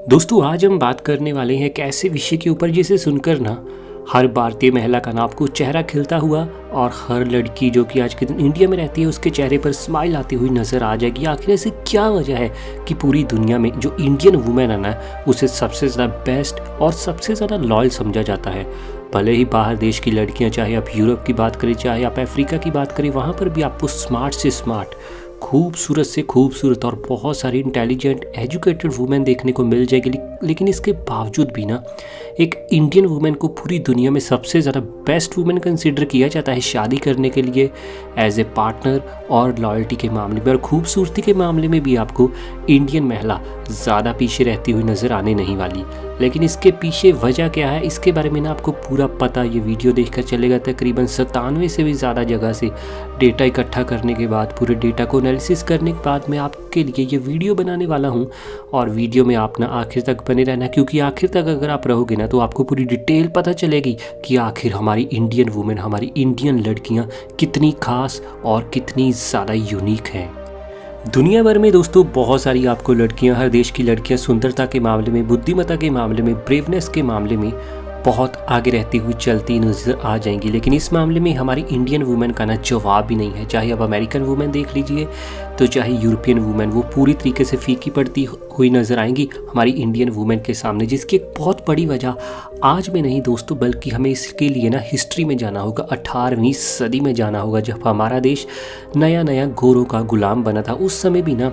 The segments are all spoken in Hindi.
दोस्तों आज हम बात करने वाले हैं एक ऐसे विषय के ऊपर जिसे सुनकर ना हर भारतीय महिला का ना आपको चेहरा खिलता हुआ और हर लड़की जो कि आज के दिन इंडिया में रहती है उसके चेहरे पर स्माइल आती हुई नज़र आ जाएगी। आखिर ऐसी क्या वजह है कि पूरी दुनिया में जो इंडियन वुमेन है ना उसे सबसे ज़्यादा बेस्ट और सबसे ज़्यादा लॉयल समझा जाता है। भले ही बाहर देश की लड़कियां, चाहे आप यूरोप की बात करें चाहे आप अफ्रीका की बात करें, वहाँ पर भी आपको स्मार्ट से स्मार्ट, खूबसूरत से खूबसूरत और बहुत सारी इंटेलिजेंट एजुकेटेड वुमेन देखने को मिल जाएगी। लेकिन इसके बावजूद भी ना एक इंडियन वुमेन को पूरी दुनिया में सबसे ज़्यादा बेस्ट वुमेन कंसिडर किया जाता है शादी करने के लिए, एज ए पार्टनर और लॉयल्टी के मामले में और खूबसूरती के मामले में भी आपको इंडियन महिला ज़्यादा पीछे रहती हुई नज़र आने नहीं वाली। लेकिन इसके पीछे वजह क्या है, इसके बारे में ना आपको पूरा पता ये वीडियो देखकर चलेगा। तकरीबन 97 से भी ज़्यादा जगह से डेटा इकट्ठा करने के बाद, पूरे डेटा को एनालिसिस करने के बाद मैं आपके लिए ये वीडियो बनाने वाला हूँ। और वीडियो में आप ना आखिर तक बने रहना, क्योंकि आखिर तक अगर आप रहोगे ना तो आपको पूरी डिटेल पता चलेगी कि आखिर हमारी इंडियन वुमेन, हमारी इंडियन लड़कियाँ कितनी खास और कितनी ज़्यादा यूनिक हैं। दुनिया भर में दोस्तों बहुत सारी आपको लड़कियां, हर देश की लड़कियां सुंदरता के मामले में, बुद्धिमत्ता के मामले में, ब्रेवनेस के मामले में बहुत आगे रहती हुई चलती नज़र आ जाएंगी। लेकिन इस मामले में हमारी इंडियन वुमेन का ना जवाब ही नहीं है। चाहे आप अमेरिकन वुमेन देख लीजिए तो चाहे यूरोपियन वुमेन, वो पूरी तरीके से फीकी पड़ती हुई नज़र आएंगी हमारी इंडियन वुमेन के सामने। जिसकी एक बहुत बड़ी वजह आज में नहीं दोस्तों, बल्कि हमें इसके लिए ना हिस्ट्री में जाना होगा, 18वीं सदी में जाना होगा, जब हमारा देश नया नया गोरों का गुलाम बना था। उस समय भी ना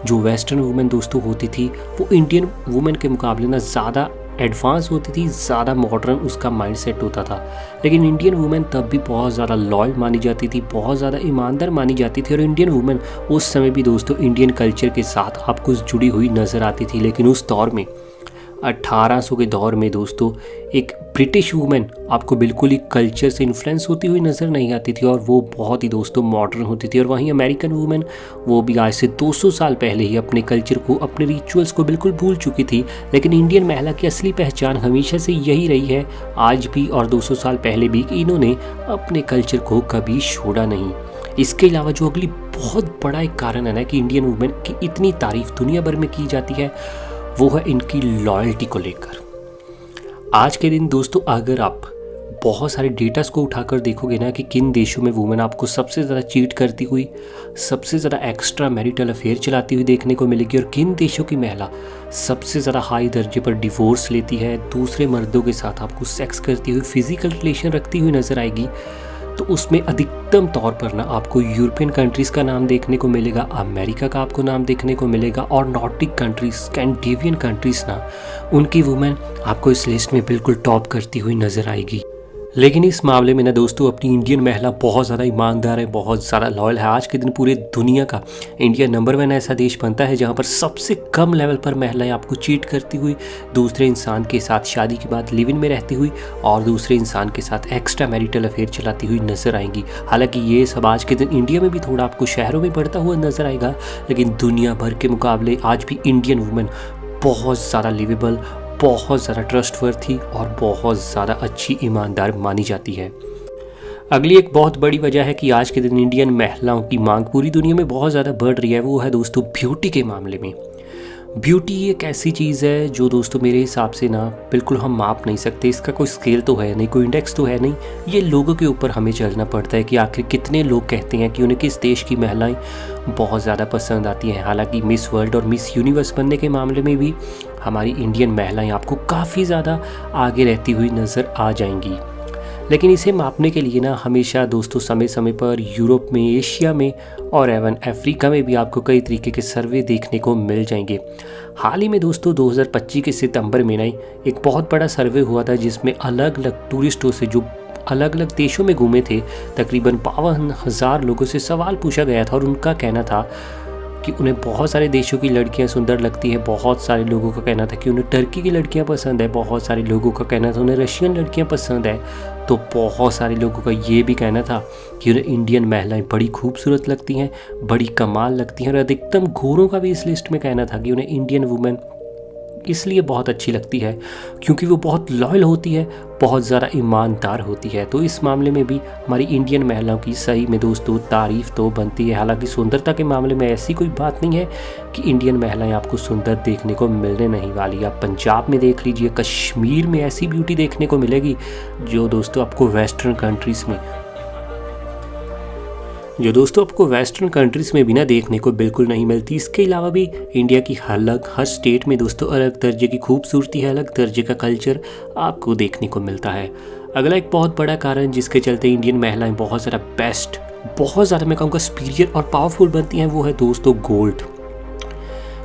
जो वेस्टर्न वुमेन दोस्तों होती थी वो इंडियन वुमेन के मुकाबले ना ज़्यादा एडवांस होती थी, ज़्यादा मॉडर्न उसका माइंडसेट होता था। लेकिन इंडियन वुमेन तब भी बहुत ज़्यादा लॉयल मानी जाती थी, बहुत ज़्यादा ईमानदार मानी जाती थी। और इंडियन वुमेन उस समय भी दोस्तों इंडियन कल्चर के साथ आपको जुड़ी हुई नज़र आती थी। लेकिन उस दौर में 1800 के दौर में दोस्तों एक ब्रिटिश वुमेन आपको बिल्कुल ही कल्चर से इन्फ्लुएंस होती हुई नज़र नहीं आती थी और वो बहुत ही दोस्तों मॉडर्न होती थी। और वहीं अमेरिकन वुमेन, वो भी आज से 200 साल पहले ही अपने कल्चर को, अपने रिचुअल्स को बिल्कुल भूल चुकी थी। लेकिन इंडियन महिला की असली पहचान हमेशा से यही रही है, आज भी और 200 साल पहले भी, कि इन्होंने अपने कल्चर को कभी छोड़ा नहीं। इसके अलावा जो अगली बहुत बड़ा एक कारण है ना कि इंडियन वुमेन की इतनी तारीफ दुनिया भर में की जाती है, वो है इनकी लॉयल्टी को लेकर। आज के दिन दोस्तों अगर आप बहुत सारे डेटास को उठाकर देखोगे ना कि किन देशों में वुमेन आपको सबसे ज़्यादा चीट करती हुई, सबसे ज़्यादा एक्स्ट्रा मैरिटल अफेयर चलाती हुई देखने को मिलेगी, और किन देशों की महिला सबसे ज़्यादा हाई दर्जे पर डिवोर्स लेती है, दूसरे मर्दों के साथ आपको सेक्स करती हुई, फिजिकल रिलेशन रखती हुई नज़र आएगी, तो उसमें अधिकतम तौर पर ना आपको यूरोपियन कंट्रीज़ का नाम देखने को मिलेगा, अमेरिका का आपको नाम देखने को मिलेगा, और नॉर्डिक कंट्रीज, स्कैंडिनेवियन कंट्रीज़ ना उनकी वुमेन आपको इस लिस्ट में बिल्कुल टॉप करती हुई नज़र आएगी। लेकिन इस मामले में ना दोस्तों अपनी इंडियन महिला बहुत ज़्यादा ईमानदार है, बहुत ज़्यादा लॉयल है। आज के दिन पूरे दुनिया का इंडिया नंबर 1 ऐसा देश बनता है जहाँ पर सबसे कम लेवल पर महिलाएं आपको चीट करती हुई, दूसरे इंसान के साथ शादी के बाद लिव इन में रहती हुई और दूसरे इंसान के साथ एक्स्ट्रा मैरिटल अफेयर चलाती हुई नज़र आएंगी। हालांकि ये सब आज के दिन इंडिया में भी थोड़ा आपको शहरों में बढ़ता हुआ नज़र आएगा, लेकिन दुनिया भर के मुकाबले आज भी इंडियन वुमेन बहुत ज़्यादा लिवेबल, बहुत ज़्यादा ट्रस्टवर्थी और बहुत ज़्यादा अच्छी ईमानदार मानी जाती है। अगली एक बहुत बड़ी वजह है कि आज के दिन इंडियन महिलाओं की मांग पूरी दुनिया में बहुत ज़्यादा बढ़ रही है, वो है दोस्तों ब्यूटी के मामले में। ब्यूटी एक ऐसी चीज़ है जो दोस्तों मेरे हिसाब से ना बिल्कुल हम माप नहीं सकते। इसका कोई स्केल तो है नहीं, कोई इंडेक्स तो है नहीं। ये लोगों के ऊपर हमें चलना पड़ता है कि आखिर कितने लोग कहते हैं कि उन्हें किस देश की महिलाएं बहुत ज़्यादा पसंद आती हैं। हालांकि मिस वर्ल्ड और मिस यूनिवर्स बनने के मामले में भी हमारी इंडियन महिलाएं आपको काफ़ी ज़्यादा आगे रहती हुई नज़र आ जाएंगी। लेकिन इसे मापने के लिए ना हमेशा दोस्तों समय समय पर यूरोप में, एशिया में और एवं अफ्रीका में भी आपको कई तरीके के सर्वे देखने को मिल जाएंगे। हाल ही में दोस्तों 2025 के सितंबर में ना एक बहुत बड़ा सर्वे हुआ था जिसमें अलग अलग टूरिस्टों से जो अलग अलग देशों में घूमे थे, तकरीबन 52,000 लोगों से सवाल पूछा गया था। और उनका कहना था कि उन्हें बहुत सारे देशों की लड़कियां सुंदर लगती हैं। बहुत सारे लोगों का कहना था कि उन्हें टर्की की लड़कियां पसंद है, बहुत सारे लोगों का कहना था उन्हें रशियन लड़कियां पसंद है, तो बहुत सारे लोगों का ये भी कहना था कि उन्हें इंडियन महिलाएं बड़ी खूबसूरत लगती हैं, बड़ी कमाल लगती हैं। और अधिकतम गोरों का भी इस लिस्ट में कहना था कि उन्हें इंडियन वुमेन इसलिए बहुत अच्छी लगती है क्योंकि वो बहुत लॉयल होती है, बहुत ज़्यादा ईमानदार होती है। तो इस मामले में भी हमारी इंडियन महिलाओं की सही में दोस्तों तारीफ़ तो बनती है। हालांकि सुंदरता के मामले में ऐसी कोई बात नहीं है कि इंडियन महिलाएं आपको सुंदर देखने को मिलने नहीं वाली। आप पंजाब में देख लीजिए, कश्मीर में ऐसी ब्यूटी देखने को मिलेगी जो दोस्तों आपको वेस्टर्न कंट्रीज़ में भी ना देखने को बिल्कुल नहीं मिलती। इसके अलावा भी इंडिया की हर स्टेट में दोस्तों अलग दर्जे की खूबसूरती है, अलग दर्जे का कल्चर आपको देखने को मिलता है। अगला एक बहुत बड़ा कारण जिसके चलते इंडियन महिलाएं बहुत ज़्यादा मैं कहूँगा सुपीरियर और पावरफुल बनती हैं, वो है दोस्तों गोल्ड।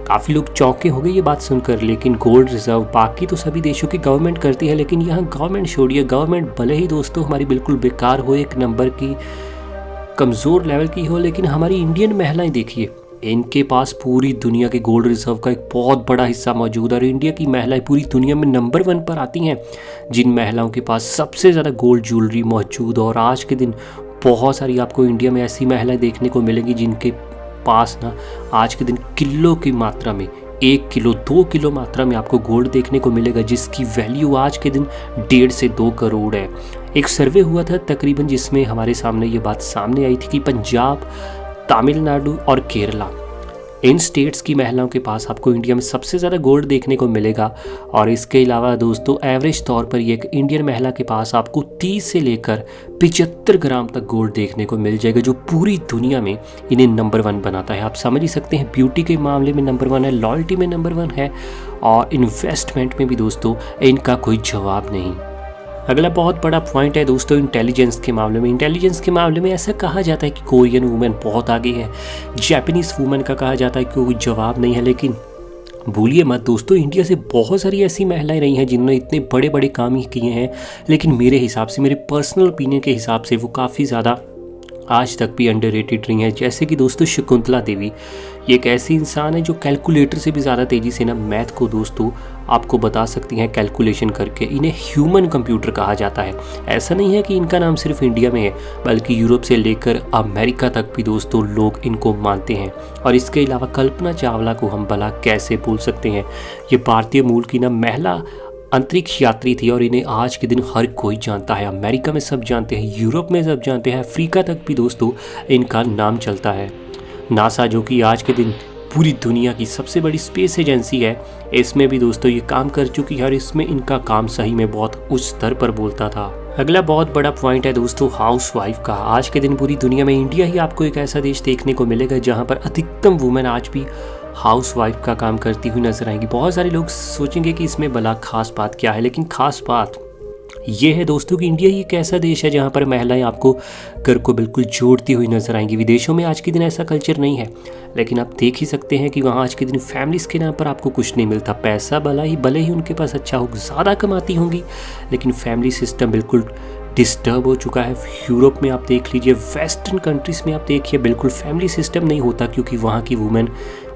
काफ़ी लोग चौंके हो गए ये बात सुनकर, लेकिन गोल्ड रिजर्व बाकी तो सभी देशों की गवर्नमेंट करती है, लेकिन यहाँ गवर्नमेंट छोड़िए, गवर्नमेंट भले ही दोस्तों हमारी बिल्कुल बेकार हो, एक नंबर की कमज़ोर लेवल की हो, लेकिन हमारी इंडियन महिलाएं देखिए, इनके पास पूरी दुनिया के गोल्ड रिजर्व का एक बहुत बड़ा हिस्सा मौजूद है। और इंडिया की महिलाएं पूरी दुनिया में नंबर 1 पर आती हैं जिन महिलाओं के पास सबसे ज़्यादा गोल्ड ज्वेलरी मौजूद। और आज के दिन बहुत सारी आपको इंडिया में ऐसी महिलाएं देखने को मिलेंगी जिनके पास ना आज के दिन किलो की मात्रा में 1 किलो 2 किलो मात्रा में आपको गोल्ड देखने को मिलेगा, जिसकी वैल्यू आज के दिन 1.5 से 2 करोड़ है। एक सर्वे हुआ था तकरीबन, जिसमें हमारे सामने ये बात सामने आई थी कि पंजाब, तमिलनाडु और केरला, इन स्टेट्स की महिलाओं के पास आपको इंडिया में सबसे ज़्यादा गोल्ड देखने को मिलेगा। और इसके अलावा दोस्तों एवरेज तौर पर ये एक इंडियन महिला के पास आपको 30 से लेकर 75 ग्राम तक गोल्ड देखने को मिल जाएगा, जो पूरी दुनिया में इन्हें नंबर 1 बनाता है। आप समझ ही सकते हैं, ब्यूटी के मामले में नंबर 1 है, लॉयल्टी में नंबर 1 है, और इन्वेस्टमेंट में भी दोस्तों इनका कोई जवाब नहीं। अगला बहुत बड़ा पॉइंट है दोस्तों इंटेलिजेंस के मामले में ऐसा कहा जाता है कि कोरियन वुमेन बहुत आगे है, जापानीज़ वुमेन का कहा जाता है कि कोई जवाब नहीं है। लेकिन भूलिए मत दोस्तों, इंडिया से बहुत सारी ऐसी महिलाएं रही हैं जिन्होंने इतने बड़े बड़े काम ही किए हैं, लेकिन मेरे हिसाब से, मेरे पर्सनल ओपिनियन के हिसाब से वो काफ़ी ज़्यादा आज तक भी अंडररेटेड रही हैं। जैसे कि दोस्तों शकुंतला देवी, ये एक ऐसी इंसान है जो कैलकुलेटर से भी ज़्यादा तेज़ी से ना मैथ को दोस्तों आपको बता सकती हैं कैलकुलेशन करके। इन्हें ह्यूमन कंप्यूटर कहा जाता है। ऐसा नहीं है कि इनका नाम सिर्फ इंडिया में है, बल्कि यूरोप से लेकर अमेरिका तक भी दोस्तों लोग इनको मानते हैं। और इसके अलावा कल्पना चावला को हम भला कैसे भूल सकते हैं। ये भारतीय मूल की ना महिला अंतरिक्ष यात्री थी, और इन्हें आज के दिन हर कोई जानता है। अमेरिका में सब जानते हैं, यूरोप में सब जानते हैं, अफ्रीका तक भी दोस्तों इनका नाम चलता है। नासा, जो कि आज के दिन पूरी दुनिया की सबसे बड़ी स्पेस एजेंसी है, इसमें भी दोस्तों ये काम कर चुकी है, और इसमें इनका काम सही में बहुत उच्च स्तर पर बोलता था। अगला बहुत बड़ा पॉइंट है दोस्तों हाउसवाइफ का। आज के दिन पूरी दुनिया में इंडिया ही आपको एक ऐसा देश देखने को मिलेगा जहाँ पर अधिकतम वुमेन आज भी हाउसवाइफ का काम करती हुई नजर आएंगी। बहुत सारे लोग सोचेंगे कि इसमें भला खास बात क्या है, लेकिन खास बात ये है दोस्तों कि इंडिया ही एक ऐसा देश है जहाँ पर महिलाएं आपको घर को बिल्कुल जोड़ती हुई नजर आएंगी। विदेशों में आज के दिन ऐसा कल्चर नहीं है, लेकिन आप देख ही सकते हैं कि वहाँ आज के दिन फैमिलीज़ के नाम पर आपको कुछ नहीं मिलता। पैसा भले ही उनके पास अच्छा हो, ज़्यादा कमाती होंगी, लेकिन फैमिली सिस्टम बिल्कुल डिस्टर्ब हो चुका है। यूरोप में आप देख लीजिए, वेस्टर्न कंट्रीज़ में आप देखिए, बिल्कुल फैमिली सिस्टम नहीं होता, क्योंकि वहाँ की वुमेन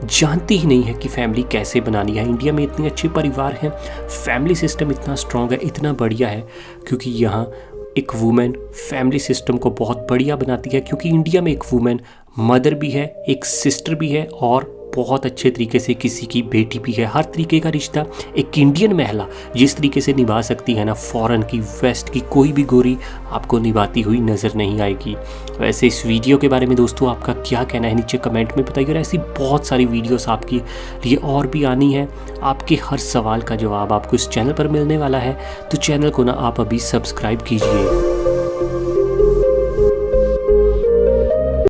जानती ही नहीं है कि फैमिली कैसे बनानी है। इंडिया में इतने अच्छे परिवार हैं, फैमिली सिस्टम इतना स्ट्रॉन्ग है, इतना बढ़िया है, क्योंकि यहाँ एक वुमेन फैमिली सिस्टम को बहुत बढ़िया बनाती है। क्योंकि इंडिया में एक वुमेन मदर भी है, एक सिस्टर भी है, और बहुत अच्छे तरीके से किसी की बेटी भी है। हर तरीके का रिश्ता एक इंडियन महिला जिस तरीके से निभा सकती है ना, फॉरेन की, वेस्ट की कोई भी गोरी आपको निभाती हुई नज़र नहीं आएगी। वैसे इस वीडियो के बारे में दोस्तों आपका क्या कहना है, नीचे कमेंट में बताइए। और ऐसी बहुत सारी वीडियोस आपकी लिए और भी आनी है। आपके हर सवाल का जवाब आपको इस चैनल पर मिलने वाला है, तो चैनल को ना आप अभी सब्सक्राइब कीजिए।